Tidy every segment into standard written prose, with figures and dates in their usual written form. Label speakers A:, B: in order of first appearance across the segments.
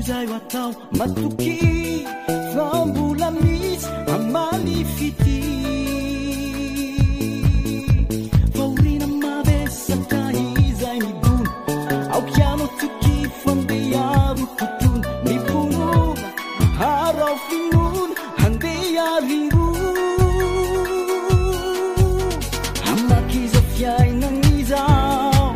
A: zay ho atao matoky fa mbola misy amaly fity faorina mavesaka izay midona aokiano toky fandearo tontolo miponona harao finona handeha riro amakiza fiainan'izao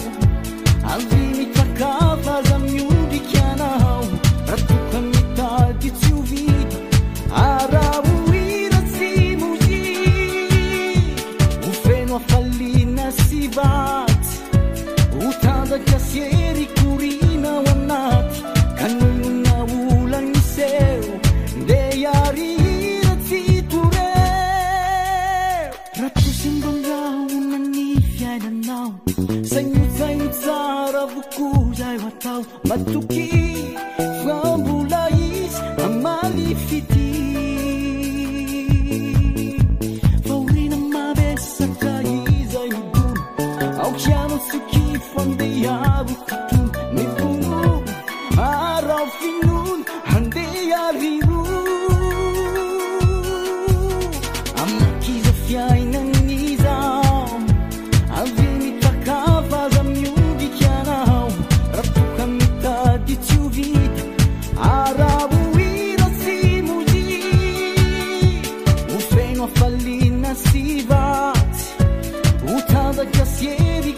A: andriny takavaza miodikianao ratoka mitady tsy ovita araoira tsy moziky ofeno afalina sy vatsy hotanjaka siery korina ao anaty kanina olagny seho ndeha arihira tsy toreo ratosimbandrahona ny fiainanao saignosaigno tsara voko zay ho atao matoky fa mbola izy amaly fity faorina mavesaka izay midona aokiano tsoky fandearo tontolo miponona arao finona handeha riro amakiza fiainan'izao avy takavaza miodikianao ratoka mitady tsy ovita araoira tsy moziky ofeno afalina sy vatsy hotanjaka siery